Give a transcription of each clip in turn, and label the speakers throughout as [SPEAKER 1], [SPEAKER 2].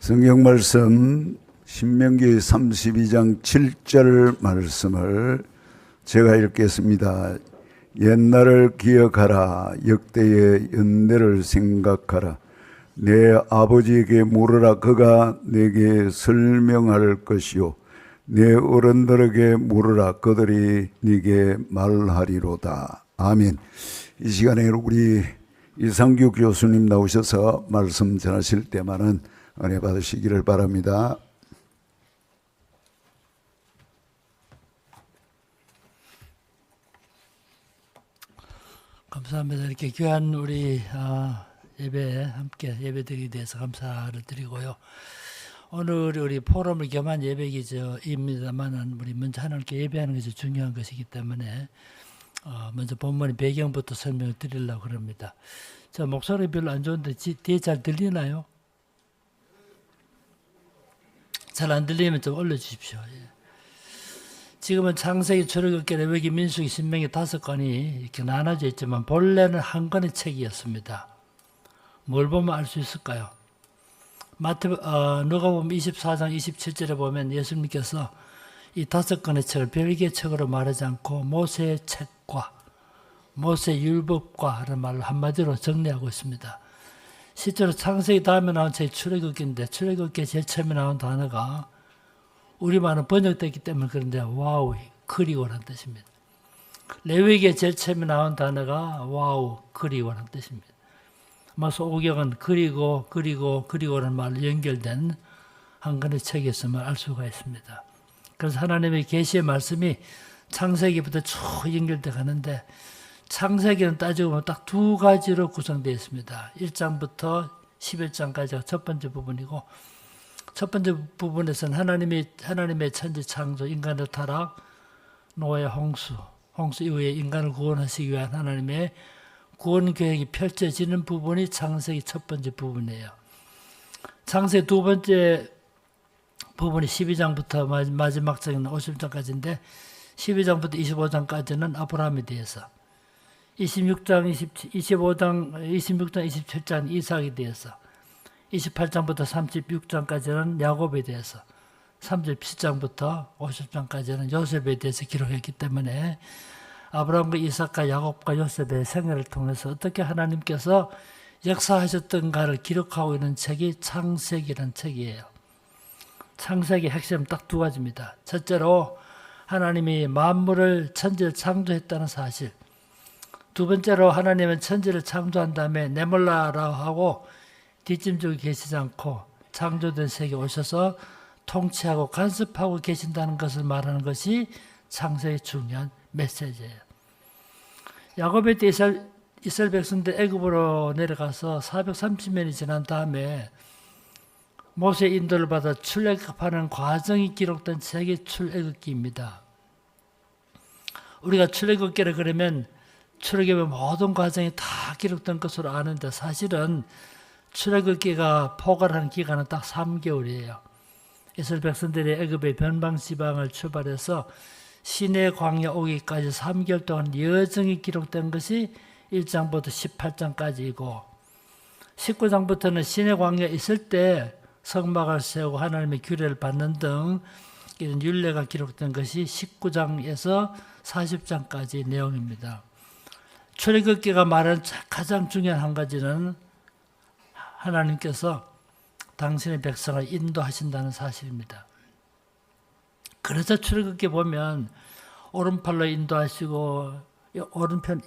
[SPEAKER 1] 성경 말씀 신명기 32장 7절 말씀을 제가 읽겠습니다. 옛날을 기억하라. 역대의 연대를 생각하라. 내 아버지에게 물으라. 그가 내게 설명할 것이요 내 어른들에게 물으라. 그들이 네게 말하리로다. 아멘. 이 시간에 우리 이상규 교수님 나오셔서 말씀 전하실 때만은 은혜 받으시기를 바랍니다.
[SPEAKER 2] 감사합니다. 이렇게 귀한 우리 예배에 함께 예배드리게 돼서 감사를 드리고요. 오늘 우리 포럼을 겸한 예배기입니다만은 우리 먼저 하나님께 예배하는 것이 중요한 것이기 때문에 먼저 본문의 배경부터 설명을 드리려고 합니다. 저 목소리 별로 안 좋은데 뒤에 잘 들리나요? 잘 안 들리면 좀 올려주십시오. 지금은 창세기, 출애굽기, 레위기, 민수기, 신명기 5권이 이렇게 나눠져 있지만 본래는 한 권의 책이었습니다. 뭘 보면 알 수 있을까요? 누가복음 24장 27절에 보면 예수님께서 이 5권의 책을 별개의 책으로 말하지 않고 모세의 책과 모세의 율법과 하는 말로 한마디로 정리하고 있습니다. 실제로 창세기 다음에 나온 책이 출애굽기인데 출애굽기에 제일 처음에 나온 단어가 우리말은 번역됐기 때문에 그런데 와우, 그리고라는 뜻입니다. 레위기에 제일 처음에 나온 단어가 와우, 그리고라는 뜻입니다. 소옥역은 그리고라는 말로 연결된 한 권의 책이었음을 알 수가 있습니다. 그래서 하나님의 계시의 말씀이 창세기부터 쭉 연결돼 가는데 창세기는 따지고 보면 딱 2가지로 구성되어 있습니다. 1장부터 11장까지가 첫 번째 부분이고 첫 번째 부분에서는 하나님의 천지 창조, 인간의 타락, 노아의 홍수 이후에 인간을 구원하시기 위한 하나님의 구원 계획이 펼쳐지는 부분이 창세기 첫 번째 부분이에요. 창세기 두 번째 부분이 12장부터 마지막 장인 50장까지인데 12장부터 25장까지는 아브라함에 대해서 26장, 27장 이삭에 대해서 28장부터 36장까지는 야곱에 대해서 37장부터 50장까지는 요셉에 대해서 기록했기 때문에 아브라함과 이삭과 야곱과 요셉의 생애를 통해서 어떻게 하나님께서 역사하셨던가를 기록하고 있는 책이 창세기라는 책이에요. 창세기의 핵심은 딱 2가지입니다. 첫째로 하나님이 만물을 천지를 창조했다는 사실. 두 번째로 하나님은 천지를 창조한 다음에 내몰라라 하고 뒷짐지고 계시지 않고 창조된 세계에 오셔서 통치하고 간섭하고 계신다는 것을 말하는 것이 창세의 중요한 메시지예요. 야곱의 때 이스라엘 백성들 애굽으로 내려가서 430년이 지난 다음에 모세의 인도를 받아 출애굽하는 과정이 기록된 책이 출애굽기입니다. 우리가 출애굽기를 그러면 출애굽의 모든 과정이 다 기록된 것으로 아는데 사실은 출애굽기가 포괄하는 기간은 딱 3개월이에요. 이스라엘 백성들이 애굽의 변방 지방을 출발해서 시내 광야 오기까지 3개월 동안 여정이 기록된 것이 1장부터 18장까지이고 19장부터는 시내 광야에 있을 때 성막을 세우고 하나님의 규례를 받는 등 이런 율례가 기록된 것이 19장에서 40장까지 내용입니다. 출애굽기가 말하는 가장 중요한 한 가지는 하나님께서 당신의 백성을 인도하신다는 사실입니다. 그래서 출애굽기 보면 오른팔로 인도하시고 오른편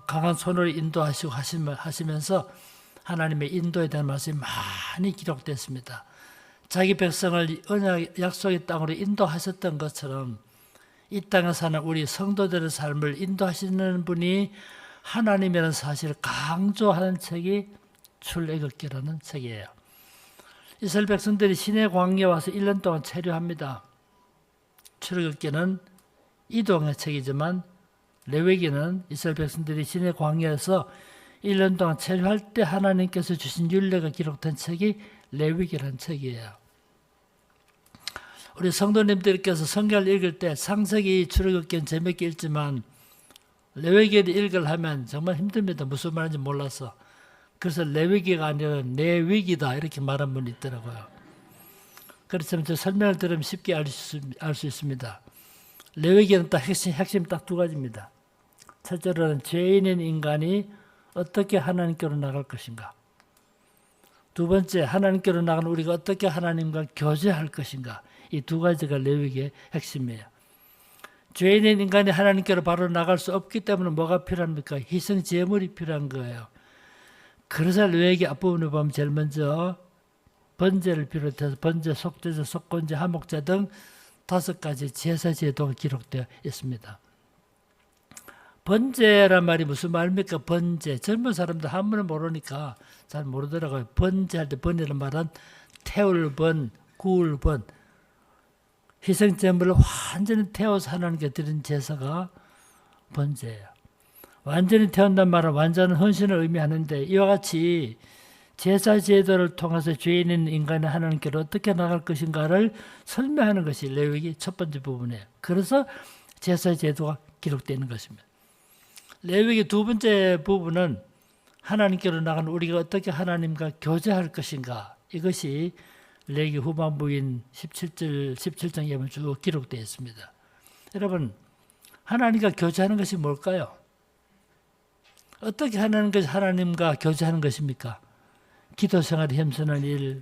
[SPEAKER 2] 강한 손으로 인도하시고 하시면서 하나님의 인도에 대한 말씀이 많이 기록됐습니다. 자기 백성을 언약 약속의 땅으로 인도하셨던 것처럼 이 땅에 사는 우리 성도들의 삶을 인도하시는 분이 하나님이라는 사실을 강조하는 책이 출애굽기라는 책이에요. 이스라엘 백성들이 시내 광야에 와서 1년 동안 체류합니다. 출애굽기는 이동의 책이지만 레위기는 이스라엘 백성들이 시내 광야에서 1년 동안 체류할 때 하나님께서 주신 율례가 기록된 책이 레위기라는 책이에요. 우리 성도님들께서 성경을 읽을 때 창세기, 출애굽기는 재밌게 읽지만 레위기를 읽으려면 정말 힘듭니다. 무슨 말인지 몰라서. 그래서 레위기가 아니라 내위기다 이렇게 말한 분이 있더라고요. 그렇지만 저 설명을 들으면 쉽게 알 수 있습니다. 레위기는 딱 핵심 딱 두 가지입니다. 첫째로는 죄인인 인간이 어떻게 하나님께로 나갈 것인가. 두 번째, 하나님께로 나가는 우리가 어떻게 하나님과 교제할 것인가. 이 두 가지가 레위기의 핵심이에요. 죄인인 인간이 하나님께로 바로 나갈 수 없기 때문에 뭐가 필요합니까? 희생 제물이 필요한 거예요. 그래서 레위기 앞부분에 보면 제일 먼저 번제를 비롯해서 번제, 속죄제, 속건제, 화목제 등 5가지 제사 제도가 기록되어 있습니다. 번제란 말이 무슨 말입니까? 번제. 젊은 사람들 한문을 모르니까 잘 모르더라고요. 번제할 때 번이라는 말은 태울 번, 구울 번. 희생제물을 완전히 태워서 하나님께 드린 제사가 번제예요. 완전히 태운단 말은 완전한 헌신을 의미하는데 이와 같이 제사 제도를 통해서 죄인인 인간이 하나님께로 어떻게 나갈 것인가를 설명하는 것이 레위기 첫 번째 부분이에요. 그래서 제사 제도가 기록되는 것입니다. 레위기 두 번째 부분은 하나님께로 나가는 우리가 어떻게 하나님과 교제할 것인가. 이것이 레위기 후반부인 17장에 보면 쭉 기록되어 있습니다. 여러분, 하나님과 교제하는 것이 뭘까요? 어떻게 하나님과 교제하는 것입니까? 기도 생활에 힘쓰는 일,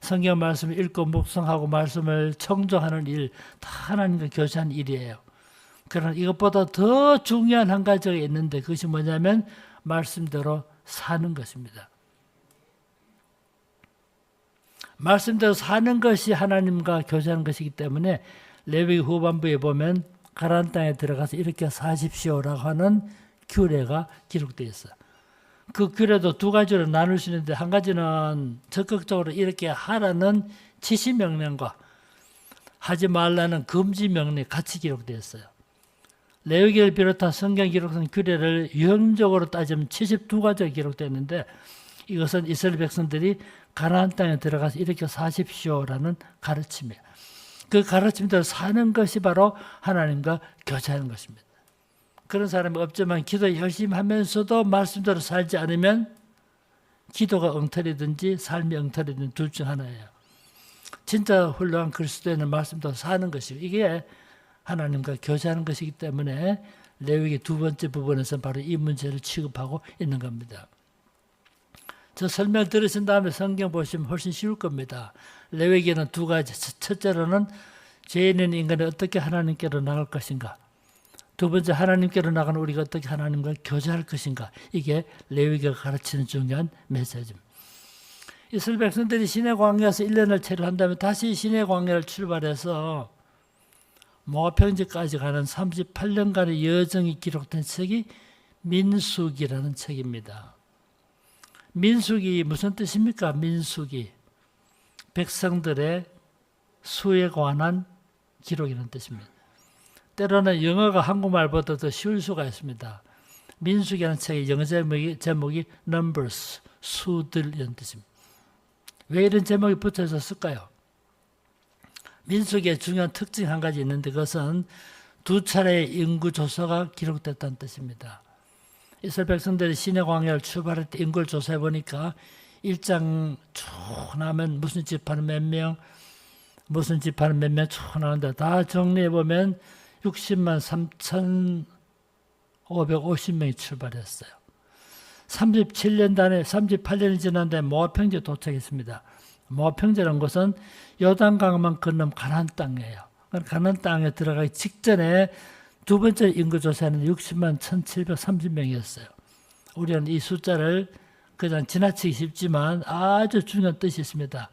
[SPEAKER 2] 성경 말씀을 읽고 묵상하고 말씀을 청정하는 일, 다 하나님과 교제하는 일이에요. 그러나 이것보다 더 중요한 한 가지가 있는데 그것이 뭐냐면 말씀대로 사는 것입니다. 말씀대로 사는 것이 하나님과 교제하는 것이기 때문에 레위기 후반부에 보면 가나안 땅에 들어가서 이렇게 사십시오라고 하는 규례가 기록되어 있어요. 그 규례도 두 가지로 나눌 수 있는데 한 가지는 적극적으로 이렇게 하라는 지시 명령과 하지 말라는 금지 명령이 같이 기록되어 있어요. 레위기를 비롯한 성경 기록된 규례를 유형적으로 따지면 72가지가 기록되어 있는데 이것은 이스라엘 백성들이 가나안 땅에 들어가서 이렇게 사십시오라는 가르침이에요. 그 가르침대로 사는 것이 바로 하나님과 교제하는 것입니다. 그런 사람이 없지만 기도 열심히 하면서도 말씀대로 살지 않으면 기도가 엉터리든지 삶이 엉터리든지 둘 중 하나예요. 진짜 훌륭한 그리스도인은 말씀대로 사는 것이고 이게 하나님과 교제하는 것이기 때문에 레위기 두 번째 부분에서 바로 이 문제를 취급하고 있는 겁니다. 저 설명 들으신 다음에 성경 보시면 훨씬 쉬울 겁니다. 레위기는 두 가지. 첫째로는 죄인인 인간이 어떻게 하나님께로 나갈 것인가. 두 번째, 하나님께로 나가는 우리가 어떻게 하나님과 교제할 것인가. 이게 레위기가 가르치는 중요한 메시지입니다. 이스라엘 백성들이 시내 광야에서 1년을 체류한 다음에 다시 시내 광야를 출발해서 모압 평지까지 가는 38년간의 여정이 기록된 책이 민수기라는 책입니다. 민수기 무슨 뜻입니까? 민수기. 백성들의 수에 관한 기록이라는 뜻입니다. 때로는 영어가 한국말보다 더 쉬울 수가 있습니다. 민수기라는 책의 영어 제목이 Numbers, 수들 이런 뜻입니다. 왜 이런 제목이 붙어 있었을까요? 민수기의 중요한 특징 한 가지 있는데 그것은 두 차례의 인구 조사가 기록됐다는 뜻입니다. 이스라엘 백성들이 시내 광야를 출발할 때 인구를 조사해 보니까 1장 쭉 나면 무슨 지파는 몇 명, 무슨 지파는 몇 명 쭉 나오는데 다 정리해 보면 60만 3,550명이 출발했어요. 38년이 지났는데 모압 평지에 도착했습니다. 모압 평지라는 곳은 요단강만 건너면 가나안 땅이에요. 가나안 땅에 들어가기 직전에 두 번째 인구조사는 60만 1,730명이었어요. 우리는 이 숫자를 그냥 지나치기 쉽지만 아주 중요한 뜻이 있습니다.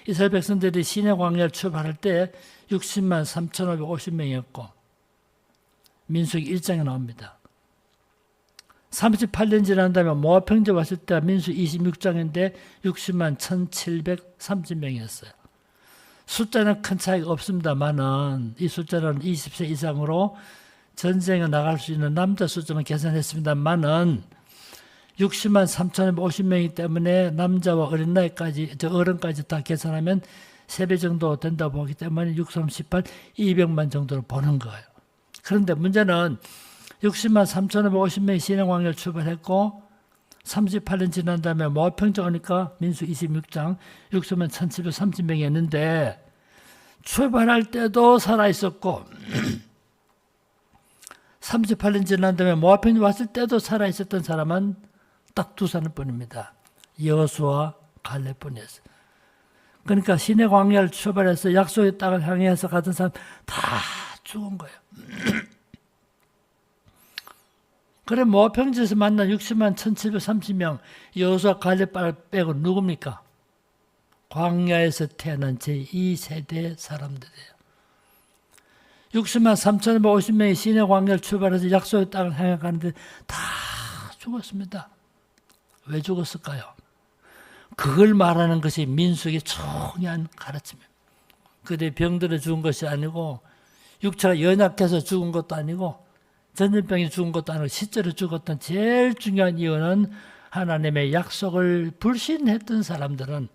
[SPEAKER 2] 이스라엘 백성들이 시내 광야를 출발할 때 60만 3,550명이었고 민수기 1장에 나옵니다. 38년 지난 다음에 모압 평지 왔을 때 민수기 26장인데 60만 1,730명이었어요. 숫자는 큰 차이가 없습니다만은 이 숫자는 20세 이상으로 전쟁에 나갈 수 있는 남자 숫자만 계산했습니다만은 60만 3,550명이기 때문에 남자와 어른까지 다 계산하면 3배 정도 된다고 보기 때문에 6, 3, 18, 200만 정도로 보는 거예요. 그런데 문제는 60만 3,550명이 시내 광야를 출발했고 38년 지난 다음에 모압평정 오니까 민수 26장 6서면 1730명이었는데 출발할 때도 살아있었고 38년 지난 다음에 모압평정 왔을 때도 살아있었던 사람은 딱 두 사람뿐입니다. 여호수아 갈렙뿐이었어요. 그러니까 시내 광야를 출발해서 약속의 땅을 향해서 가던 사람 다 죽은 거예요. 그래 모압평지에서 만난 60만 1730명 여호수아 갈렙 빼고 누굽니까? 광야에서 태어난 제2세대 사람들이에요. 60만 3,550명이 시내 광야를 출발해서 약속의 땅을 향해 가는데 다 죽었습니다. 왜 죽었을까요? 그걸 말하는 것이 민수의 중요한 가르침입니다. 그들이 병들어 죽은 것이 아니고 육체가 연약해서 죽은 것도 아니고 전염병이 죽은 것도 아니고 실제로 죽었던 제일 중요한 이유는 하나님의 약속을 불신했던 사람들은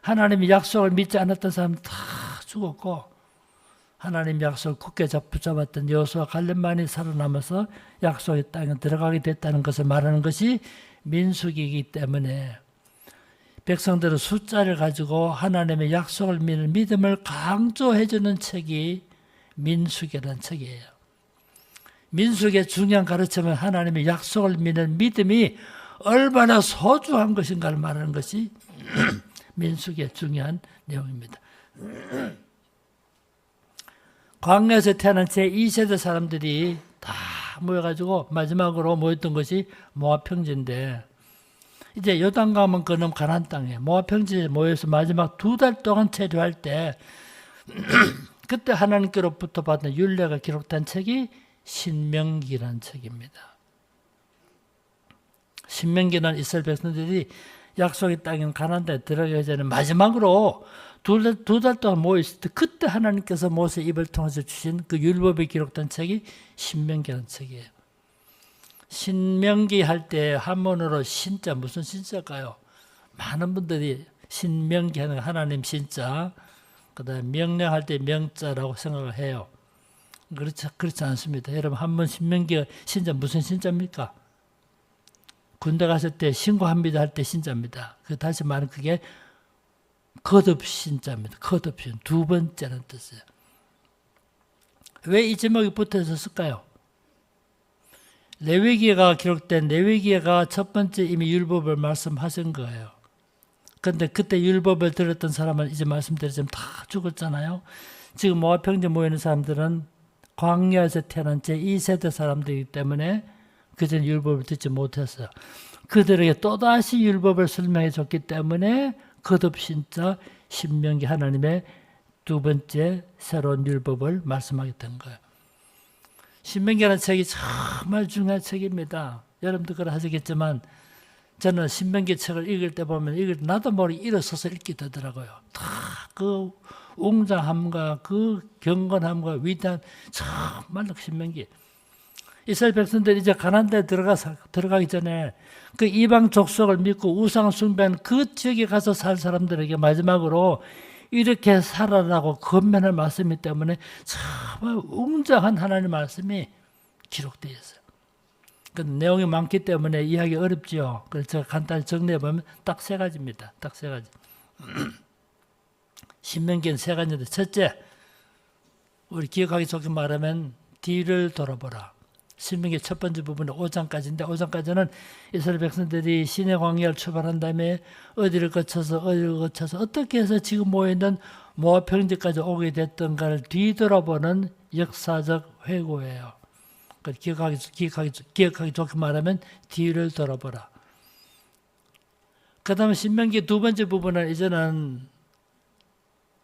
[SPEAKER 2] 하나님의 약속을 믿지 않았던 사람은 다 죽었고 하나님의 약속을 굳게 붙잡았던 여호수아 갈렙만이 살아남아서 약속의 땅에 들어가게 됐다는 것을 말하는 것이 민수기이기 때문에 백성들은 숫자를 가지고 하나님의 약속을 믿는 믿음을 강조해주는 책이 민수기라는 책이에요. 민수기의 중요한 가르침은 하나님의 약속을 믿는 믿음이 얼마나 소중한 것인가를 말하는 것이 민수기의 중요한 내용입니다. 광야에서 태어난 제2세대 사람들이 다 모여가지고 마지막으로 모였던 것이 모압평지인데 이제 요단강만 건너면 가나안 땅에 모압평지에 모여서 마지막 2달 동안 체류할 때 그때 하나님께로부터 받은 율례가 기록된 책이 신명기라는 책입니다. 신명기는 이스라엘 백성들이 약속의 땅인 가나안 땅에 들어가기 전에 마지막으로 두 달 동안 모였을 때 그때 하나님께서 모세 입을 통해서 주신 그 율법이 기록된 책이 신명기라는 책이에요. 신명기 할 때 한문으로 신자 무슨 신자일까요? 많은 분들이 신명기 하는 하나님 신자, 그다음에 명령할 때 명자라고 생각을 해요. 그렇지 않습니다. 여러분 한문 신명기 신자 무슨 신자입니까? 군대 갔을 때 신고합니다 할 때 신자입니다. 다시 말하면 그게 거듭 신자입니다. 거듭 신, 두 번째라는 뜻이에요. 왜 이 제목이 붙어 있었을까요? 레위기가 기록된 레위기가 첫 번째 이미 율법을 말씀하신 거예요. 그런데 그때 율법을 들었던 사람은 이제 말씀드렸지만 다 죽었잖아요. 지금 모압평지에 모이는 사람들은 광야에서 태어난 제2세대 사람들이기 때문에 그전 율법을 듣지 못했어요. 그들에게 또다시 율법을 설명해 줬기 때문에 거듭신자 신명기 하나님의 두 번째 새로운 율법을 말씀하게 된 거예요. 신명기라는 책이 정말 중요한 책입니다. 여러분도 그걸 하시겠지만 저는 신명기 책을 읽을 때 보면 나도 모르게 일어서서 읽게 되더라고요. 다 그 웅장함과 그 경건함과 위대한 정말로 신명기. 이스라엘 백성들이 이제 가나안 땅에 들어가기 전에 그 이방 족속을 믿고 우상 숭배한 그 지역에 가서 살 사람들에게 마지막으로 이렇게 살아라고 권면할 말씀이기 때문에 정말 웅장한 하나님의 말씀이 기록되어 있어요. 그 내용이 많기 때문에 이해하기 어렵죠. 그래서 제가 간단히 정리해 보면 딱 세 가지입니다. 딱 세 가지. 신명기는 세 가지인데 첫째, 우리 기억하기 좋게 말하면 뒤를 돌아보라. 신명기 첫 번째 부분은 5장까지인데 5장까지는 이스라엘 백성들이 시내 광야를 출발한 다음에 어디를 거쳐서 어떻게 해서 지금 모여있는 모압평지까지 오게 됐던가를 뒤돌아보는 역사적 회고예요. 기억하기 좋게 말하면 뒤를 돌아보라. 그 다음에 신명기 두 번째 부분은 이제는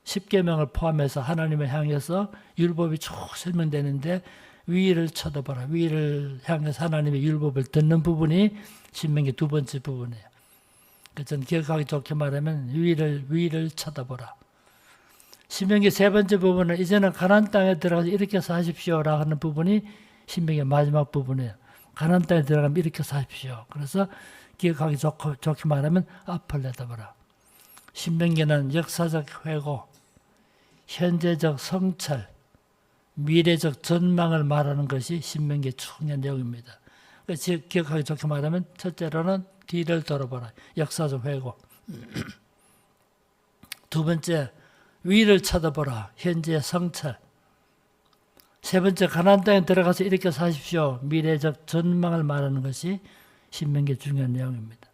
[SPEAKER 2] 10계명을 포함해서 하나님을 향해서 율법이 쭉 설명되는데 위를 쳐다보라. 위를 향해서 하나님의 율법을 듣는 부분이 신명기 두 번째 부분이에요. 그래서 저는 기억하기 좋게 말하면 위를 쳐다보라. 신명기 세 번째 부분은 이제는 가나안 땅에 들어가서 이렇게 사십시오라 하는 부분이 신명기 마지막 부분이에요. 가나안 땅에 들어가면 이렇게 사십시오. 그래서 기억하기 좋게 말하면 앞을 내다보라. 신명기는 역사적 회고, 현재적 성찰, 미래적 전망을 말하는 것이 신명기의 중요한 내용입니다. 기억하기 좋게 말하면 첫째로는 뒤를 돌아보라. 역사적 회고. 두 번째, 위를 쳐다보라. 현재의 성찰. 세 번째, 가나안 땅에 들어가서 이렇게 사십시오. 미래적 전망을 말하는 것이 신명기의 중요한 내용입니다.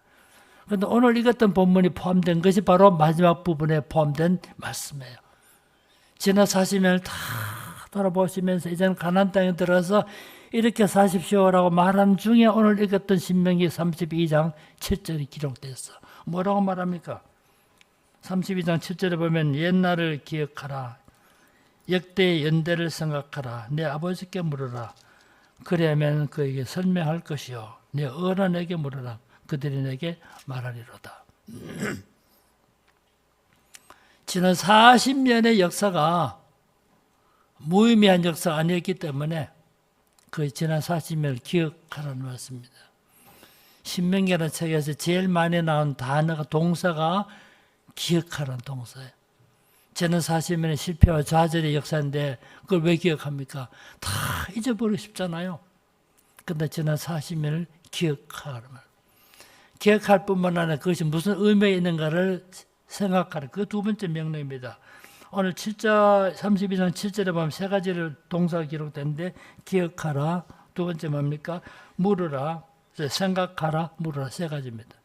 [SPEAKER 2] 그런데 오늘 읽었던 본문이 포함된 것이 바로 마지막 부분에 포함된 말씀이에요. 지난 40년을 다 돌아보시면서 이제는 가나안 땅에 들어가서 이렇게 사십시오라고 말하는 중에 오늘 읽었던 신명기 32장 7절이 기록됐어. 뭐라고 말합니까? 32장 7절에 보면 옛날을 기억하라. 역대의 연대를 생각하라. 내 아버지께 물으라. 그래야면 그에게 설명할 것이요. 내 어른에게 물으라. 그들이 내게 말하리로다. 지난 40년의 역사가 무의미한 역사가 아니었기 때문에 그 지난 40년을 기억하라는 말씀입니다. 신명기라는 책에서 제일 많이 나온 단어가 동사가 기억하라는 동사예요. 지난 40년의 실패와 좌절의 역사인데 그걸 왜 기억합니까? 다 잊어버리고 싶잖아요. 그런데 지난 40년을 기억하라는 말. 기억할 뿐만 아니라 그것이 무슨 의미가 있는가를 생각하라. 그 두 번째 명령입니다. 오늘 7절, 32장 7절에 보면 세 가지를 동사가 기록되는데 기억하라. 두 번째 뭡니까? 물으라. 생각하라. 물으라. 세 가지입니다.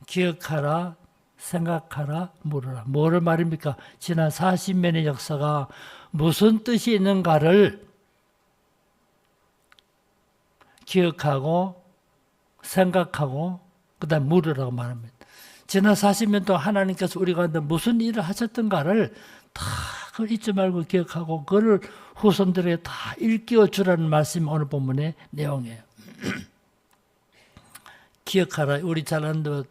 [SPEAKER 2] 기억하라. 생각하라. 물으라. 뭐를 말입니까? 지난 40년의 역사가 무슨 뜻이 있는가를 기억하고 생각하고 그 다음에 물으라고 말합니다. 지난 40년 동안 하나님께서 우리 가운데 무슨 일을 하셨던가를 다 그걸 잊지 말고 기억하고 그걸 후손들에게 다 일깨워 주라는 말씀이 오늘 본문의 내용이에요. 기억하라. 우리 잘 아는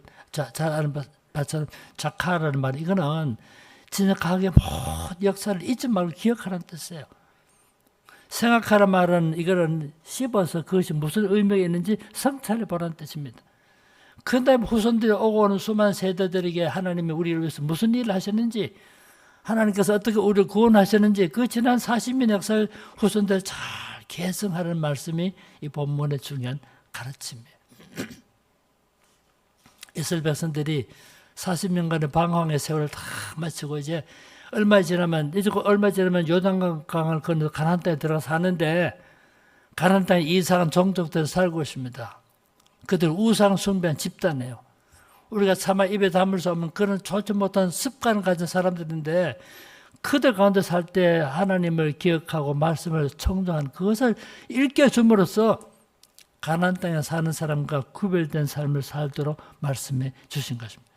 [SPEAKER 2] 바처럼 자카라는 말, 이거는 진정하게 모든 역사를 잊지 말고 기억하라는 뜻이에요. 생각하라 말은 이거는 씹어서 그것이 무슨 의미가 있는지 성찰해 보라는 뜻입니다. 그 다음에 후손들이 오고 오는 수많은 세대들에게 하나님이 우리를 위해서 무슨 일을 하셨는지, 하나님께서 어떻게 우리를 구원하셨는지 그 지난 40년 역사를 후손들 잘 계승하라는 말씀이 이 본문의 중요한 가르침이에요. 이스라엘 백성들이 40년간의 방황의 세월을 다 마치고 이제 얼마 지나면 요단강을 건너 가나안 땅에 들어가 사는데 가나안 땅에 이상한 종족들을 살고 있습니다. 그들 우상 숭배한 집단이에요. 우리가 차마 입에 담을 수 없는 그런 좋지 못한 습관을 가진 사람들인데 그들 가운데 살 때 하나님을 기억하고 말씀을 청정한 그것을 일깨줌으로써 가나안 땅에 사는 사람과 구별된 삶을 살도록 말씀해 주신 것입니다.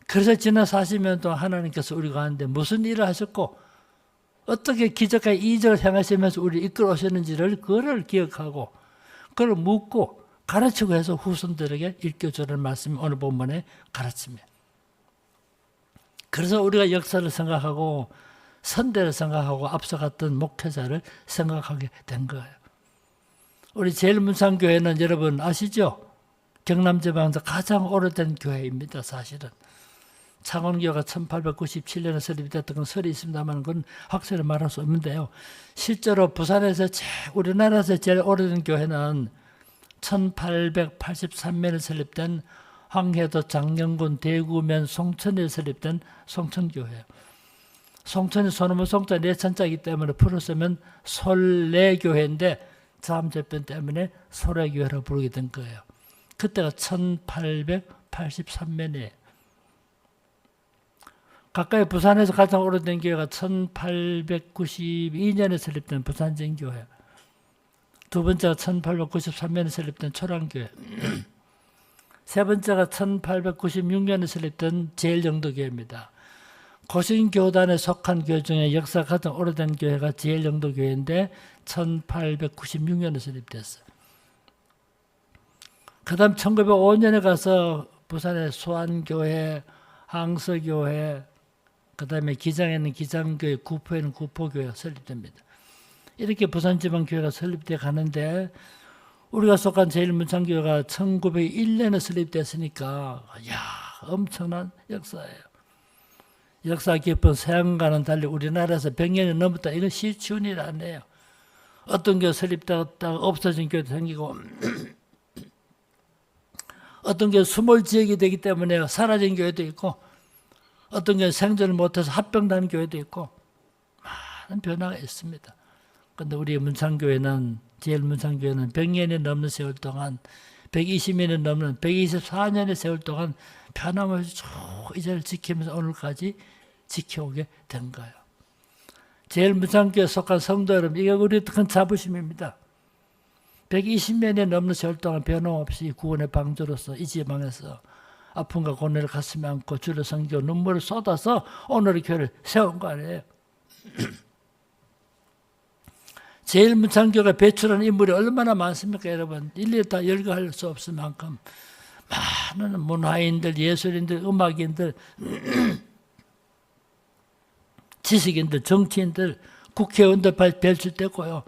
[SPEAKER 2] 그래서 지난 40년 동안 하나님께서 우리 가운데 무슨 일을 하셨고 어떻게 기적과 이적을 행하시면서 우리를 이끌어 오셨는지를 그거를 기억하고 그걸 묻고 가르치고 해서 후손들에게 일깨워주라는 말씀이 오늘 본문의 가르침이에요. 그래서 우리가 역사를 생각하고 선대를 생각하고 앞서갔던 목회자를 생각하게 된 거예요. 우리 제일문상교회는 여러분 아시죠? 경남지방에서 가장 오래된 교회입니다. 사실은. 창원교회가 1897년에 설립됐던 건 설이 있습니다만 그건 확실히 말할 수 없는데요. 실제로 부산에서 우리나라에서 제일 오래된 교회는 1883년에 설립된 황해도 장영군 대구면 송천에 설립된 송천교회예요. 송천이 소나무 송자 내천자이기 때문에 풀어 쓰면 솔레교회인데 자음접변 때문에 소래교회라고 부르게 된 거예요. 그때가 1883년이에요. 가까이 부산에서 가장 오래된 교회가 1892년에 설립된 부산전교회. 두 번째가 1893년에 설립된 초량교회. 세 번째가 1896년에 설립된 제일영도교회입니다. 고신교단에 속한 교회 중에 역사가 가장 오래된 교회가 제일영도교회인데 1896년에 설립됐어요. 그 다음 1905년에 가서 부산의 수안교회, 항서교회, 그 다음에 기장에는 기장교회, 구포에는 구포교회가 설립됩니다. 이렇게 부산지방교회가 설립돼 가는데 우리가 속한 제일문창교회가 1901년에 설립됐으니까 엄청난 역사예요. 역사 깊은 서양과는 달리 우리나라에서 100년이 넘었다. 이건 쉬운 일 아니에요. 어떤 교회 설립되었다가 없어진 교회도 생기고 어떤 게 수몰 지역이 되기 때문에 사라진 교회도 있고, 어떤 게 생존을 못해서 합병된 교회도 있고, 많은 변화가 있습니다. 그런데 우리 문창교회는, 제일 문창교회는 100년이 넘는 세월 동안, 120년이 넘는 124년의 세월 동안 변함없이 쭉 이 자리를 지키면서 오늘까지 지켜오게 된 거예요. 제일 문창교회에 속한 성도 여러분, 이게 우리 큰 자부심입니다. 120년이 넘는 세월 동안 변함없이 구원의 방주로서 이 지방에서 아픔과 고뇌를 가슴에 안고 주를 섬기고 눈물을 쏟아서 오늘의 교회를 세운 거 아니에요. 제일 문창교회가 배출하는 인물이 얼마나 많습니까, 여러분? 일일이 다 열거할 수 없을 만큼 많은 문화인들, 예술인들, 음악인들, 지식인들, 정치인들, 국회의원들 배출됐고요.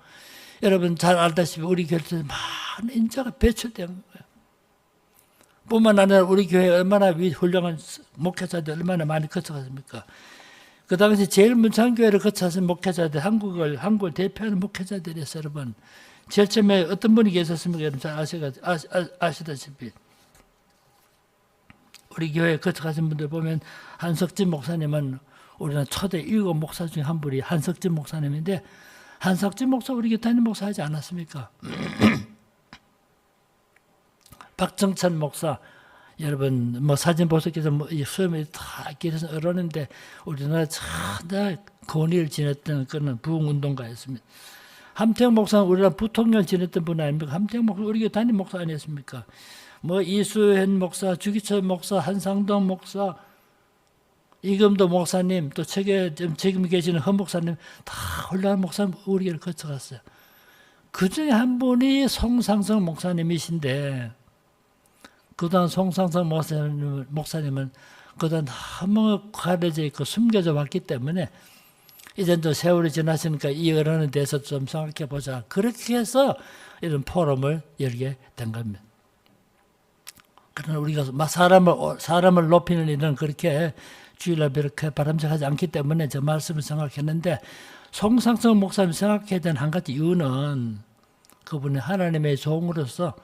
[SPEAKER 2] 여러분 잘 알다시피 우리 교회에 많은 인자가 배출된 거예요. 뿐만 아니라 우리 교회에 얼마나 훌륭한 목회자들 얼마나 많이 거쳐갔습니까? 그 당시 제일 문창교회를 거쳐서 목회자들, 한국을 대표하는 목회자들이었어요, 여러분. 제일 처음에 어떤 분이 계셨습니까? 여러분 잘 아시다시피. 우리 교회에 거쳐가신 분들 보면 한석진 목사님은 우리나라 초대 7 목사 중에 한 분이 한석진 목사님인데, 한석진 목사 우리 교회 담임 목사 하지 않았습니까? 박정찬 목사, 여러분 뭐 사진 보셨겠죠? 뭐 수염이 다 길어서 어른인데 우리나라 최대 권위를 지냈던 그런 부흥운동가였습니다. 함태영 목사는 우리나라 부통령을 지냈던 분 아닙니까? 함태영 목사 우리 교회 담임 목사 아니었습니까? 뭐 이수현 목사, 주기철 목사, 한상동 목사, 이금도 목사님, 또 지금 계시는 허 목사님 다 훌륭한 목사님 우리 교회를 거쳐갔어요. 그 중에 한 분이 송상성 목사님이신데, 그동안 송상성 목사님은 그동안 너무 가려져 있고 숨겨져 왔기 때문에 이젠 또 세월이 지났으니까 이 어른에 대해서 좀 생각해 보자. 그렇게 해서 이런 포럼을 열게 된 겁니다. 그러나 우리가 사람을 높이는 일은 그렇게 주일날 그렇게 바람직하지 않기 때문에 저 말씀을 생각했는데, 송상성 목사님 생각해야 되는 한 가지 이유는 그분이 하나님의 종으로서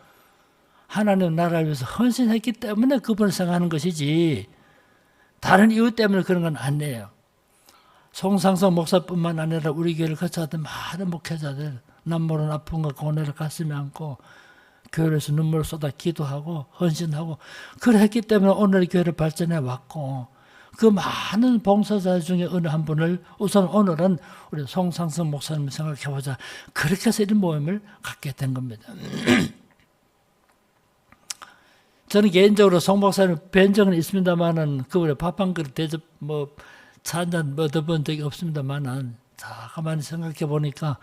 [SPEAKER 2] 하나님 나라를 위해서 헌신했기 때문에 그분을 생각하는 것이지 다른 이유 때문에 그런 건 아니에요. 송상성 목사뿐만 아니라 우리 교회를 거쳐왔던 많은 목회자들, 남모른 아픔과 고뇌를 가슴에 안고 교회에서 눈물을 쏟아 기도하고 헌신하고 그랬기 때문에 오늘 교회를 발전해 왔고, 그 많은 봉사자 중에 어느 한 분을 우선 오늘은 우리 송상성 목사님을 생각해 보자. 그렇게 해서 이런 모임을 갖게 된 겁니다. 저는 개인적으로 송 목사님 뵌 적은 있습니다만은 그분의 밥 한 그릇 대접 차 한잔 얻어본 적이 없습니다만은, 자 가만히 생각해 보니까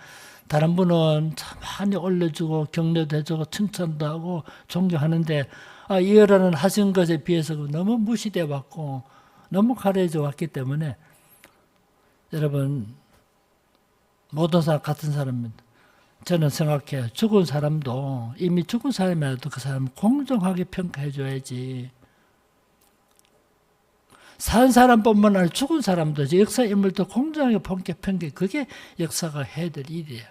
[SPEAKER 2] 다른 분은 참 많이 올려주고 격려도 해주고 칭찬도 하고 존경하는데, 이 여러분 하신 것에 비해서 너무 무시돼 왔고 너무 가려져 왔기 때문에, 여러분 모든 사람 같은 사람입니다. 저는 생각해요. 죽은 사람도, 이미 죽은 사람이라도 그 사람을 공정하게 평가해 줘야지. 산 사람뿐만 아니라 죽은 사람도, 역사 인물도 공정하게 평가해, 그게 역사가 해야 될 일이에요.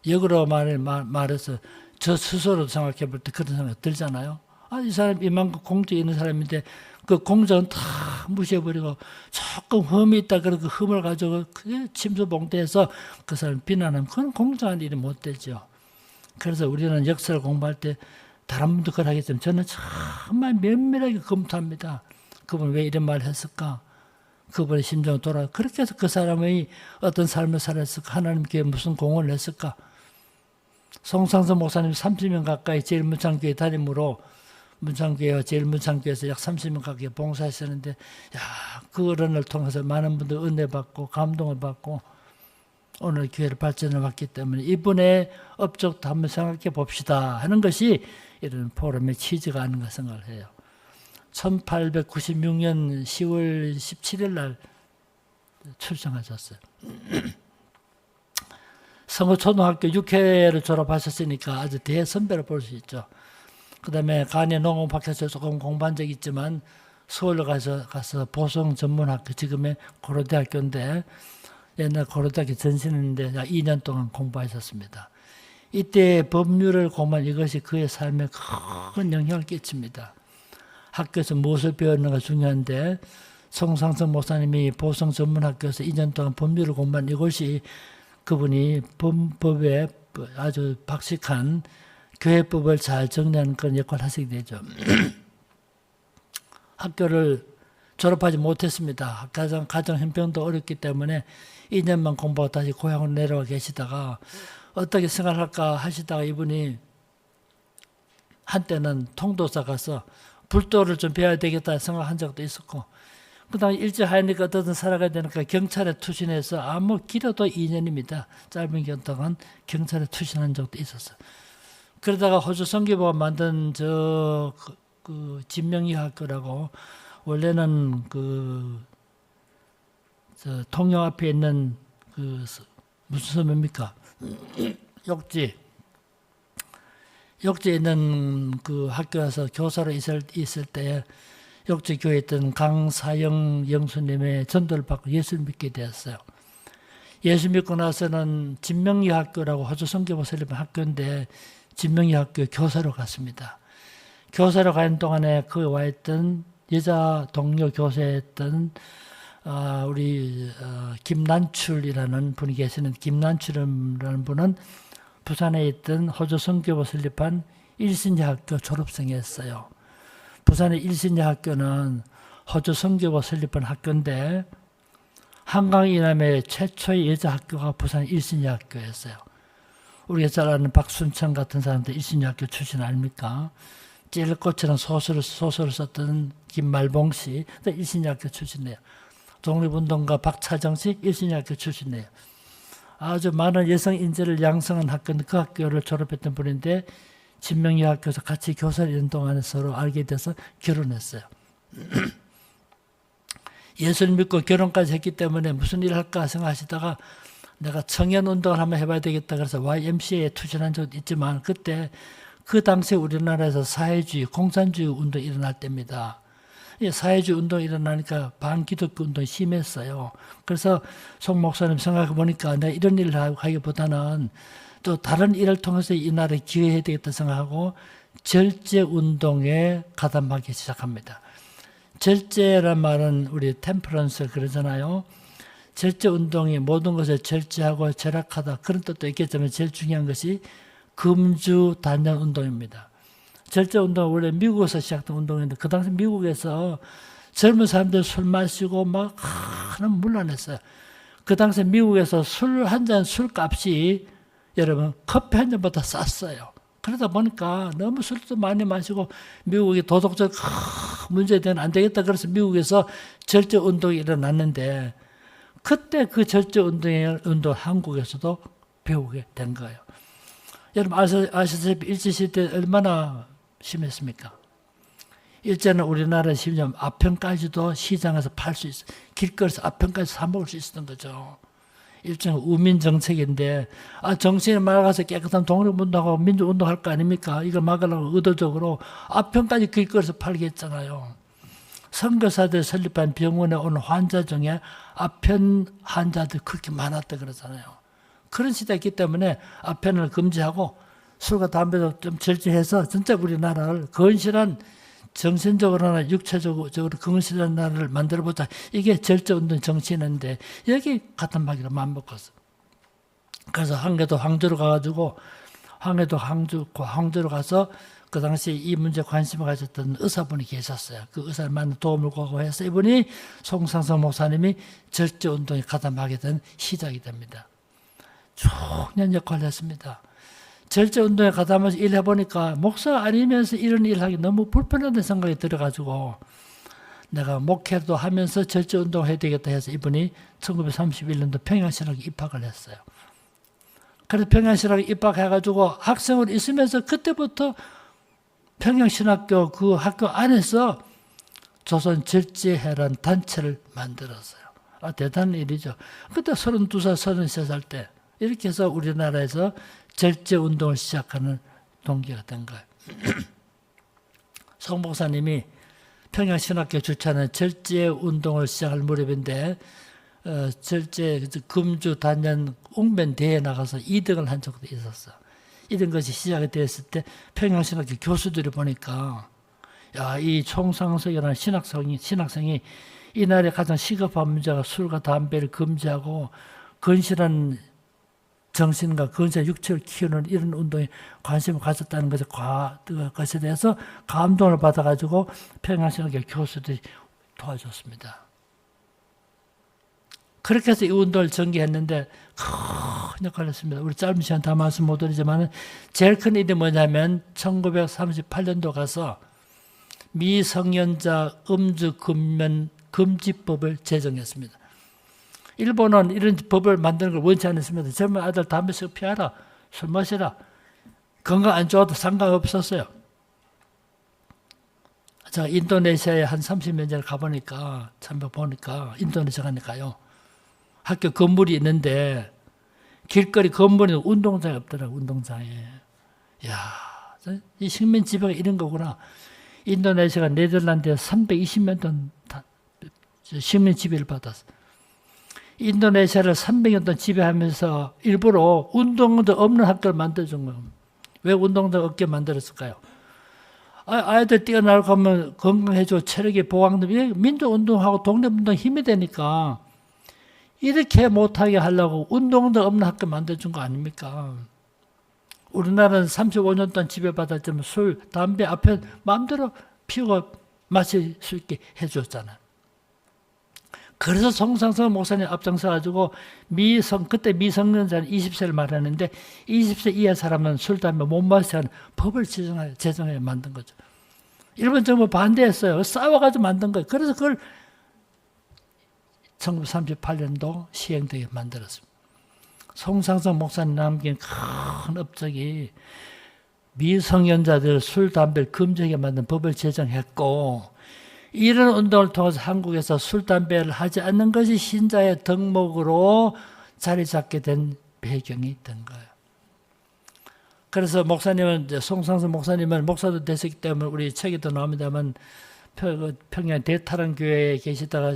[SPEAKER 2] 역으로 말해서 저 스스로 생각해 볼 때 그런 생각이 들잖아요. 이 사람 이만큼 공정이 있는 사람인데 그 공정은 다 무시해버리고 조금 흠이 있다 그러고 그 흠을 가지고 그게 침수봉대해서 그 사람 비난하면 그건 공정한 일이 못 되죠. 그래서 우리는 역사를 공부할 때 다른 분도 그걸 하겠지만 저는 정말 면밀하게 검토합니다. 그분 왜 이런 말을 했을까? 그분의 심정을 그렇게 해서 그 사람의 어떤 삶을 살았을까? 하나님께 무슨 공헌을 했을까? 송상선 목사님 30년 가까이 제일 문창교회 담임으로 문창교회와 제일 문창교회에서 약 30년 가까이 봉사했었는데, 그 어른을 통해서 많은 분들 은혜 받고 감동을 받고 오늘 교회를 발전해 왔기 때문에 이분의 업적도 한번 생각해 봅시다 하는 것이 이런 포럼의 취지가 아닌가 생각을 해요. 1896년 10월 17일 날 출생하셨어요. 성호초등학교 6회를 졸업하셨으니까 아주 대선배로 볼 수 있죠. 그 다음에 간이 농업학교에서 조금 공부한 적이 있지만 서울로 가서 보성 전문학교, 지금의 고려대학교인데 옛날 고려대학교 전신인데 2년 동안 공부하셨습니다. 이때 법률을 공부한 이것이 그의 삶에 큰 영향을 끼칩니다. 학교에서 무엇을 배웠는가 중요한데 송상선 목사님이 보성 전문학교에서 2년 동안 법률을 공부한 이것이 그분이 법에 아주 박식한 교회법을 잘 정리하는 그런 역할을 하시게 되죠. 학교를 졸업하지 못했습니다. 가정 형편도 어렵기 때문에 2년만 공부하고 다시 고향으로 내려와 계시다가 어떻게 생활할까 하시다가 이분이 한때는 통도사 가서 불도를 좀 배워야 되겠다 생각한 적도 있었고 그 다음에 일찍 하니까 어떻든 살아가야 되니까 경찰에 투신해서 아무 길어도 2년입니다. 짧은 기간 동안 경찰에 투신한 적도 있었어요. 그러다가 호주 선교부가 만든 그 진명여학교라고 원래는 저 통영 앞에 있는 무슨 섬입니까? 욕지에 있는 그 학교에서 교사로 있을 때 욕지 교회에 있던 강사영 영수님의 전도를 받고 예수를 믿게 되었어요. 예수 믿고 나서는 진명여학교라고 호주 선교부 설립한 학교인데 진명여학교 교사로 갔습니다. 교사로 가는 동안에 그 와 있던 여자 동료 교사였던 우리 김난출이라는 분이 계시는 김난출이라는 분은 부산에 있던 호주 선교부 설립한 일신여학교 졸업생이었어요. 부산의 일신여학교는 호주 선교부 설립한 학교인데 한강 이남의 최초의 여자 학교가 부산 일신여학교였어요. 우리가 잘 아는 박순천 같은 사람들 일신여학교 출신 아닙니까? 찔꽃이라는 소설을 썼던 김말봉 씨 일신여학교 출신이에요. 독립운동가 박차정 씨 일신여학교 출신이에요. 아주 많은 여성 인재를 양성한 학교인데 그 학교를 졸업했던 분인데 진명여학교에서 같이 교사를 있는 동안에 서로 알게 돼서 결혼했어요. 예수를 믿고 결혼까지 했기 때문에 무슨 일을 할까 생각하시다가 내가 청년운동을 한번 해봐야 되겠다 그래서 YMCA에 투신한 적도 있지만 그때 그 당시에 우리나라에서 사회주의, 공산주의 운동이 일어날 때입니다. 사회주의 운동이 일어나니까 반기독교 운동이 심했어요. 그래서 송 목사님 생각해 보니까 내가 이런 일을 하기보다는 또 다른 일을 통해서 이 나라에 기여해야 되겠다 생각하고 절제운동에 가담하기 시작합니다. 절제란 말은 우리 템퍼런스 그러잖아요. 절제운동이 모든 것을 절제하고 절약하다 그런 뜻도 있겠지만 제일 중요한 것이 금주단련운동입니다. 절제운동은 원래 미국에서 시작된 운동인데 그 당시 미국에서 젊은 사람들 술 마시고 막 하는 문란했어요. 그 당시 미국에서 술 한 잔 술값이 여러분 커피 한 잔보다 쌌어요. 그러다 보니까 너무 술도 많이 마시고 미국이 도덕적 문제되면 안 되겠다 그래서 미국에서 절제운동이 일어났는데 그때 그 절제운동 한국에서도 배우게 된 거예요. 여러분 아시다시피 일제시대 얼마나 심했습니까? 일제는 우리나라 심지어 아편까지도 시장에서 팔 수 있어요. 길거리에서 아편까지 사 먹을 수 있었던 거죠. 일종의 우민 정책인데 정신이 맑아서 깨끗한 독립운동하고 민주운동할 거 아닙니까? 이걸 막으려고 의도적으로 아편까지 길거리에서 팔게 했잖아요. 선교사들 설립한 병원에 온 환자 중에 아편 환자들 그렇게 많았다 그러잖아요. 그런 시대였기 때문에 아편을 금지하고 술과 담배도 좀 절제해서 진짜 우리나라를 건실한 정신적으로나 육체적으로 건실한 나라를 만들어보자. 이게 절제운동 정신인데 여기 같은 마귀를 맘먹었어. 그래서 황해도 황주로 가가지고 황주로 가서 그 당시 이 문제에 관심을 가졌던 의사분이 계셨어요. 그 의사를 만나 도움을 구하고해서 이분이 송상선 목사님이 절제운동에 가담하게 된 시작이 됩니다. 중요한 역할을 했습니다. 절제운동에 가담해서 일해보니까 목사 아니면서 이런 일을 하기 너무 불편하다는 생각이 들어가지고 내가 목회도 하면서 절제운동을 해야 되겠다 해서 이분이 1931년도 평양신학에 입학을 했어요. 그래서 평양신학에 입학해가지고 학생으로 있으면서 그때부터 평양신학교 그 학교 안에서 조선 절제회라는 단체를 만들었어요. 대단한 일이죠. 그때 32살, 33살 때 이렇게 해서 우리나라에서 절제운동을 시작하는 동기가 된 거예요. 송 목사님이 평양신학교 주최하는 절제운동을 시작할 무렵인데 절제 금주 단연 웅변 대회에 나가서 2등을 한 적도 있었어요. 이런 것이 시작이 됐을 때 평양신학교 교수들이 보니까 야, 이 총상석이라는 신학생이 이날에 가장 시급한 문제가 술과 담배를 금지하고 건실한 정신과 건실한 육체를 키우는 이런 운동에 관심을 가졌다는 것에 대해서 감동을 받아가지고 평양신학교 교수들이 도와줬습니다. 그렇게 해서 이 운동을 전개했는데 큰 역할을 했습니다. 우리 짧은 시간 다 말씀 못 드리지만 제일 큰 일이 뭐냐면 1938년도 가서 미성년자 음주 금지법을 제정했습니다. 일본은 이런 법을 만드는 걸 원치 않았습니다. 젊은 아들 담배 씩 피하라, 술 마시라, 건강 안 좋아도 상관없었어요. 제가 인도네시아에 한 30년 전에 가보니까 참 보니까 인도네시아 가니까요. 학교 건물이 있는데 길거리 건물에 운동장이 없더라고. 운동장에. 야, 이 식민 지배가 이런 거구나. 인도네시아가 네덜란드에 320년 동안 식민 지배를 받았어. 인도네시아를 300년 동안 지배하면서 일부러 운동도 없는 학교를 만들어준 거예요. 왜 운동장 없게 만들었을까요? 아이들 뛰어나고 하면 건강해지고 체력이 보강되면 민주운동하고 독립운동 힘이 되니까 이렇게 못하게 하려고 운동도 없는 학교 만들어준 거 아닙니까? 우리나라는 35년 동안 지배받았지만 술, 담배 앞에 마음대로 피우고 마실 수 있게 해줬잖아요. 그래서 송상석 목사님 앞장서가지고 그때 미성년자는 20세를 말하는데 20세 이하 사람은 술, 담배 못 마시게 하는 법을 제정해 만든 거죠. 일본 정부 반대했어요. 싸워가지고 만든 거예요. 그래서 그걸 1938년도 시행되게 만들었습니다. 송상석 목사님 남긴 큰 업적이 미성년자들 술, 담배를 금지하게 만든 법을 제정했고 이런 운동을 통해서 한국에서 술, 담배를 하지 않는 것이 신자의 덕목으로 자리 잡게 된 배경이 된 거예요. 그래서 목사님은, 송상석 목사님은 목사도 되셨기 때문에 우리 책에도 나옵니다만 평양 대타랑 교회에 계시다가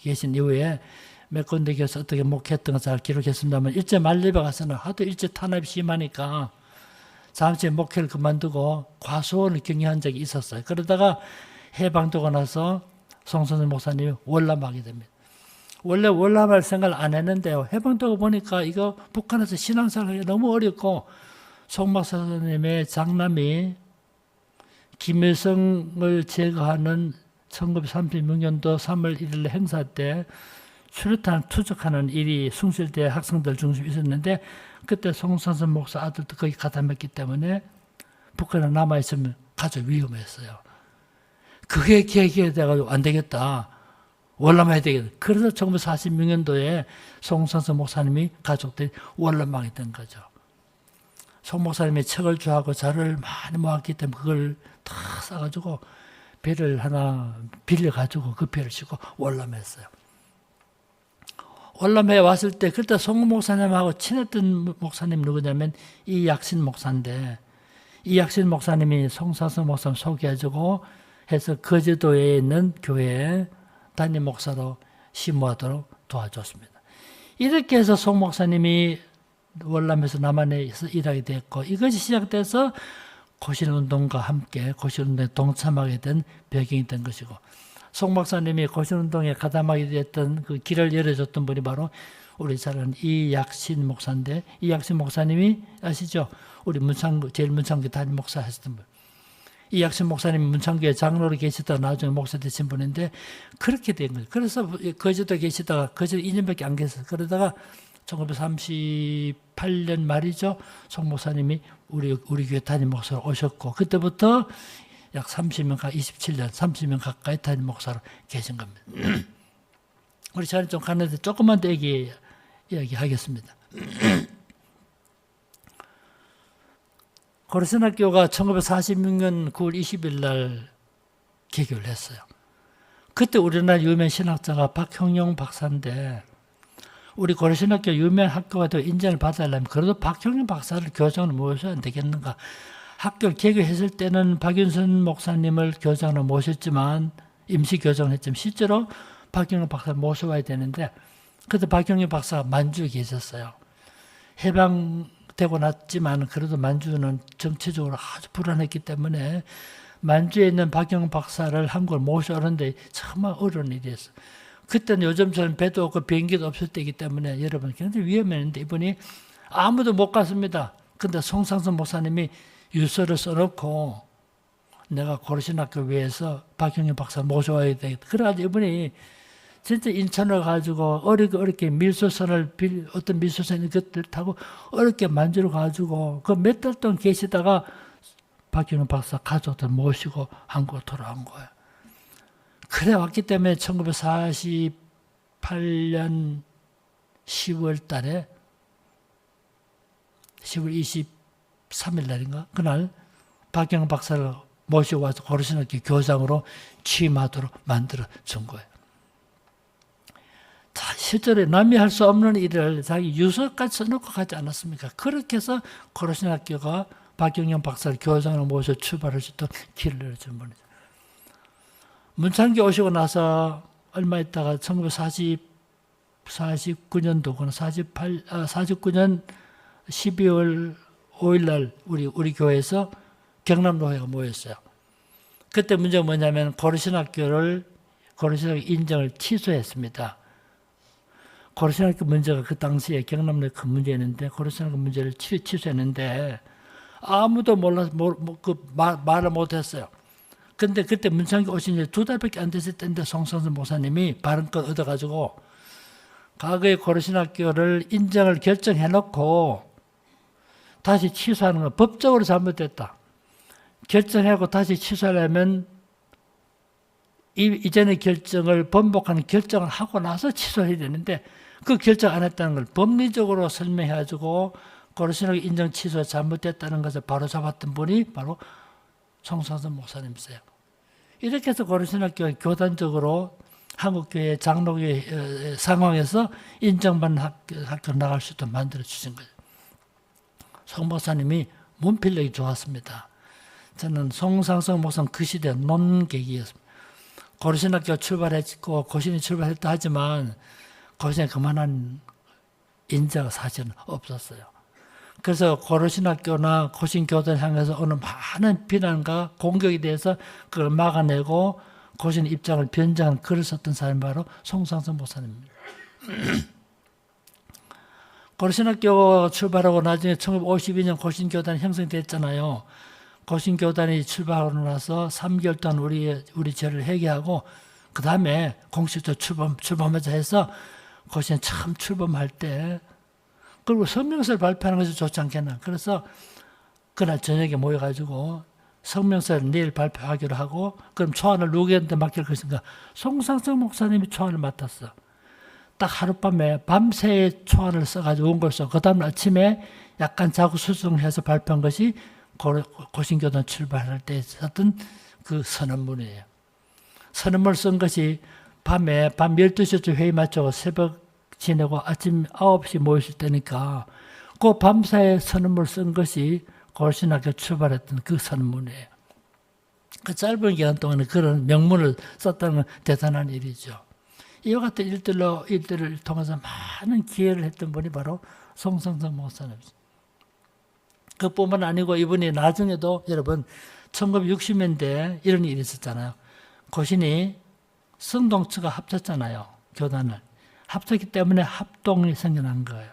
[SPEAKER 2] 계신 이후에 몇 군데 교회에서 어떻게 목회했던 거 잘 기록했습니다만 일제 말립에 가서는 하도 일제 탄압이 심하니까 잠시 목회를 그만두고 과수원을 경영한 적이 있었어요. 그러다가 해방되고 나서 송선생 목사님이 월남하게 됩니다. 원래 월남할 생각을 안 했는데요. 해방되고 보니까 이거 북한에서 신앙생활이 너무 어렵고 송 목사님의 장남이 김일성을 제거하는 1936년도 3월 1일 행사 때 수류탄 투척하는 일이 숭실대 학생들 중심에 있었는데 그때 송선생 목사 아들도 거기 가담했기 때문에 북한에 남아있으면 가장 위험했어요. 그게 계획이 돼가지고 안 되겠다. 월남해야 되겠다. 그래서 1946년도에 송선생 목사님이 가족들이 월남하게 된 거죠. 송 목사님이 책을 좋아하고 자료를 많이 모았기 때문에 그걸 다 싸가지고 배를 하나 빌려가지고 그 배를 싣고 월남했어요. 월남에 왔을 때 그때 송 목사님하고 친했던 목사님 누구냐면 이약신 목사인데 이약신 목사님이 송선생 목사님 소개해주고 해서 거제도에 있는 교회에 담임 목사로 심무하도록 도와줬습니다. 이렇게 해서 송 목사님이 월남에서 남한에서 일하게 됐고 이것이 시작돼서 고신운동과 함께 고신운동에 동참하게 된 배경이 된 것이고 송 목사님이 고신운동에 가담하게 됐던 그 길을 열어줬던 분이 바로 우리 잘 아는 이약신 목사인데 이약신 목사님이 아시죠? 우리 제일 문창교 담임 목사 하셨던 분. 이약신 목사님이 문창교회 장로로 계시다가 나중에 목사 되신 분인데 그렇게 된 거예요. 그래서 거제도 계시다가 거제도 2년밖에 안 계셨어요. 그러다가 1938년 말이죠. 송 목사님이 우리 교회 담임 목사로 오셨고 그때부터 약 30년, 27년, 30년 가까이 담임 목사로 계신 겁니다. 우리 시간이 좀 가는데 조금만 더 이야기하겠습니다. 고려신학교가 1946년 9월 20일 날 개교를 했어요. 그때 우리나라 유명 신학자가 박형용 박사인데 우리 고려신학교 유명 학교가 더 인정을 받으려면 그래도 박형용 박사를 교장으로 모셔야 안 되겠는가. 학교를 개교했을 때는 박윤선 목사님을 교장으로 모셨지만 임시 교장을 했지만 실제로 박형용 박사를 모셔와야 되는데 그때 박형용 박사가 만주에 계셨어요. 해방될 되고 났지만 그래도 만주는 정치적으로 아주 불안했기 때문에 만주에 있는 박영훈 박사를 한국을 모셔오는데 정말 어려운 일이었어요. 그때는 요즘처럼 배도 없고 비행기도 없을 때이기 때문에 여러분 굉장히 위험했는데 이분이 아무도 못 갔습니다. 근데 송상선 목사님이 유서를 써놓고 내가 고려신학교 위해서 박영훈 박사 모셔와야 되겠다. 그래가지고 이분이 진짜 인천을 가지고 어렵게 밀수선을 어떤 밀수선 것들 타고 어렵게 만주를 가지고 그 몇 달 동안 계시다가 박영훈 박사 가족들 모시고 한국으로 돌아온 거예요. 그래 왔기 때문에 1948년 10월 달에 10월 23일 날인가 그날 박영훈 박사를 모시고 와서 고려신학교 교장으로 취임하도록 만들어 준 거예요. 자, 실제로 남이 할 수 없는 일을 자기 유서까지 써놓고 가지 않았습니까? 그렇게 해서 고려신학교가 박영훈 박사를 교장으로 모셔 출발할 수 있도록 길을 열어준 분이죠. 문창기 오시고 나서 얼마 있다가 1949년도구나 49년 12월 5일 날 우리 교회에서 경남노회가 모였어요. 그때 문제가 뭐냐면 고려신학교 인정을 취소했습니다. 고려신학교 문제가 그 당시에 경남노회 큰 문제였는데 고려신학교 문제를 취소했는데 아무도 몰라서 말을 못했어요. 근데 그때 문창기 오신 지 2달밖에 안 됐을 때인데 송상선 목사님이 발언권 얻어가지고 과거의 고려신학교를 인정을 결정해놓고 다시 취소하는 건 법적으로 잘못됐다. 결정하고 다시 취소하려면 이전의 결정을 번복하는 결정을 하고 나서 취소해야 되는데 그 결정 안 했다는 걸 법리적으로 설명해가지고 고려신학교 인정 취소가 잘못됐다는 것을 바로 잡았던 분이 바로 송상선 목사님이세요. 이렇게 해서 고려신학교가 교단적으로 한국교회 장로교회 상황에서 인정받는 학교 나갈 수 있도록 만들어주신 거예요. 송 목사님이 문필력이 좋았습니다. 저는 송상선 목사는 그 시대 논객이었습니다. 고려신학교 출발했고 고신이 출발했다 하지만 고신에 그만한 인자가 사실은 없었어요. 그래서 고려신학교나 고신교단을 향해서 오는 많은 비난과 공격에 대해서 그걸 막아내고 고신 입장을 변증한 글을 썼던 사람이 바로 송상선 목사님입니다. 고려신학교 출발하고 나중에 1952년 고신교단이 형성됐잖아요. 고신교단이 출발하고 나서 3개월 동안 우리 죄를 회개하고 그 다음에 공식적으로 출범하자 해서 고신 처음 출범할 때 그리고 성명서를 발표하는 것이 좋지 않겠나. 그래서 그날 저녁에 모여가지고 성명서를 내일 발표하기로 하고 그럼 초안을 누구한테 맡길 것인가. 송상선 목사님이 초안을 맡았어. 딱 하룻밤에 밤새 초안을 써가지고 온 걸 써. 그 다음 아침에 약간 자고 수정해서 발표한 것이 고신교단 출발할 때 썼던 그 선언문이에요. 선언문을 쓴 것이 밤 12시쯤 회의 마치고 새벽 지내고 아침 9시 모였을 때니까 그 밤사이에 선언문을 쓴 것이 고려신학교 출발했던 그 선언문이에요. 그 짧은 기간 동안에 그런 명문을 썼다는 건 대단한 일이죠. 이와 같은 일들을 통해서 많은 기회를 했던 분이 바로 송상선 목사님입니다. 그뿐만 아니고 이분이 나중에도 여러분 1960년대에 이런 일이 있었잖아요. 고신이 성동처가 합쳤잖아요. 교단을. 합쳤기 때문에 합동이 생겨난 거예요.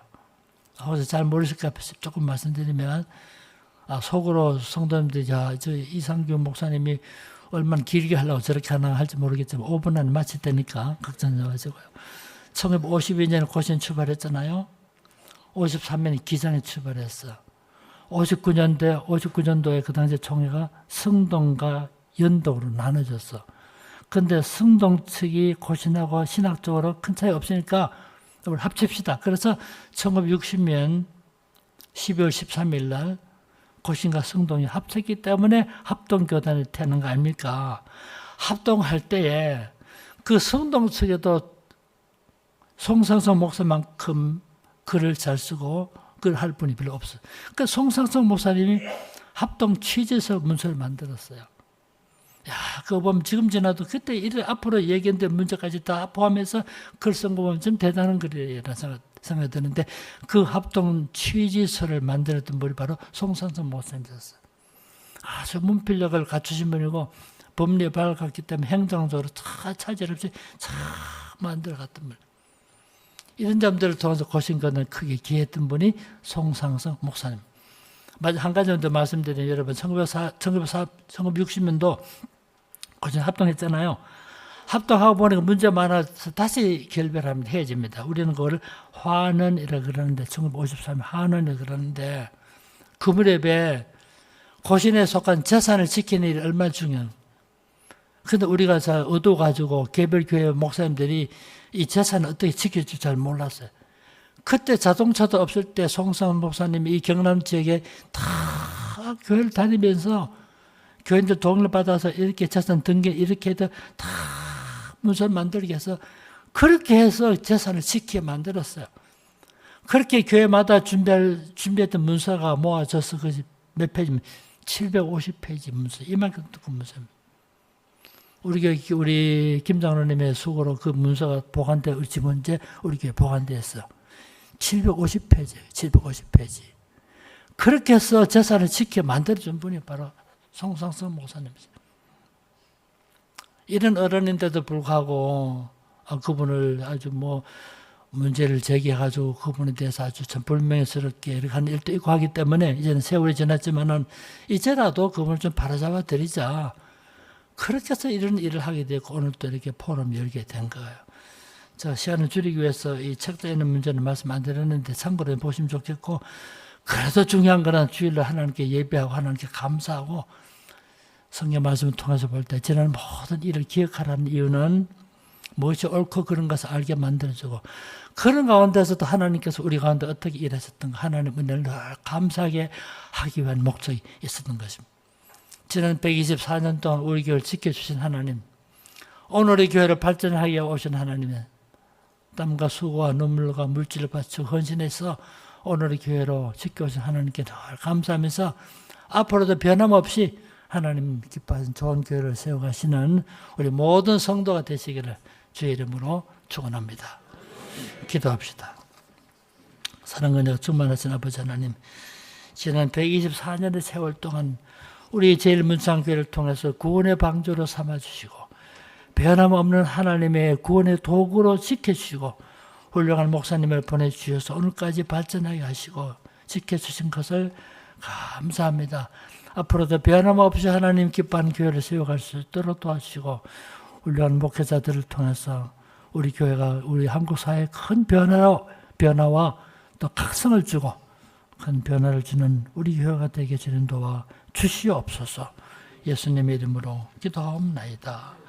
[SPEAKER 2] 그래서 잘 모르실까 조금 말씀드리면 속으로 성도님들이 저 이상균 목사님이 얼마나 길게 하려고 저렇게 하나 할지 모르겠지만 5분 안에 마칠 때니까 걱정하지 마시고요. 1952년에 고신 출발했잖아요. 53년에 기장에 출발했어. 59년도에 그 당시에 총회가 성동과 연동으로 나눠졌어. 근데 성동 측이 고신하고 신학적으로 큰 차이 없으니까 합칩시다. 그래서 1960년 12월 13일 날 고신과 성동이 합쳤기 때문에 합동교단이 되는 거 아닙니까? 합동할 때에 그 성동 측에도 송상선 목사만큼 글을 잘 쓰고 글을 할 분이 별로 없어요. 그러니까 송상선 목사님이 합동 취재서 문서를 만들었어요. 야, 그거 보면 지금 지나도 그때 앞으로 얘기했던 문제까지 다 포함해서 글 쓴 거 보면 좀 대단한 글이라는 생각. 생각이 드는데 그 합동 취지서를 만들었던 분이 바로 송상선 목사님이었어요. 아주 문필력을 갖추신 분이고 법리에 밝았기 때문에 행정적으로 다 차질 없이 잘 만들어갔던 분. 이런 점들을 통해서 고신권을 크게 기했던 분이 송상선 목사님. 맞아, 한 가지 더 말씀드리면 여러분 1960년도 고신 합동했잖아요. 합동하고 보니까 문제 많아서 다시 결별합니다. 헤어집니다. 우리는 그걸 환원이라고 그러는데 1953년 환원이라고 그러는데 그 무렵에 고신에 속한 재산을 지키는 일이 얼마나 중요해요. 그런데 우리가 얻어가지고 개별교회 목사님들이 이 재산을 어떻게 지킬지 잘 몰랐어요. 그때 자동차도 없을 때 송상훈 목사님이 이 경남 지역에 다 교회를 다니면서 교인들 동의를 받아서 이렇게 재산 등기 이렇게 해도 다 문서를 만들게 해서 그렇게 해서 재산을 지키게 만들었어요. 그렇게 교회마다 준비했던 문서가 모아져서 몇 페이지면 750페이지 문서, 이만큼 두꺼운 문서입니다. 우리 김장로님의 수고로 그 문서가 보관돼 지금 현재 우리 교회 보관돼 있어. 750페이지, 750페이지. 그렇게 해서 재산을 지켜 만들어준 분이 바로 송상선 목사님이세요. 이런 어른인데도 불구하고 그분을 아주 문제를 제기해가지고 그분에 대해서 아주 참 불명예스럽게 이렇게 하는 일도 있고 하기 때문에 이제는 세월이 지났지만은 이제라도 그분을 좀 바로잡아 드리자. 그렇게 해서 이런 일을 하게 되고 오늘 또 이렇게 포럼 열게 된 거예요. 자, 시간을 줄이기 위해서 이 책자에 있는 문제는 말씀 안 드렸는데 참고로 보시면 좋겠고, 그래도 중요한 거는 주일날 하나님께 예배하고 하나님께 감사하고 성경 말씀을 통해서 볼 때 지난 모든 일을 기억하라는 이유는 무엇이 옳고 그런 것을 알게 만들어주고 그런 가운데서도 하나님께서 우리 가운데 어떻게 일하셨던가 하나님 은혜를 늘 감사하게 하기 위한 목적이 있었던 것입니다. 지난 124년 동안 우리 교회를 지켜주신 하나님, 오늘의 교회를 발전하게 오신 하나님의 땀과 수고와 눈물과 물질을 바치고 헌신해서 오늘의 교회로 지켜오신 하나님께 늘 감사하면서 앞으로도 변함없이 하나님 기뻐하신 좋은 교회를 세워가시는 우리 모든 성도가 되시기를 주의 이름으로 축원합니다. 기도합시다. 사랑과 은혜가 충만하신 아버지 하나님, 지난 124년의 세월 동안 우리 제일문상교회를 통해서 구원의 방주로 삼아주시고 변함없는 하나님의 구원의 도구로 지켜주시고 훌륭한 목사님을 보내주셔서 오늘까지 발전하게 하시고 지켜주신 것을 감사합니다. 앞으로도 변함없이 하나님 기뻐하는 교회를 세워갈 수 있도록 도와주시고 훌륭한 목회자들을 통해서 우리 교회가 우리 한국 사회에 큰 변화와 또 각성을 주고 큰 변화를 주는 우리 교회가 되게 주는 도와 주시옵소서. 예수님의 이름으로 기도하옵나이다.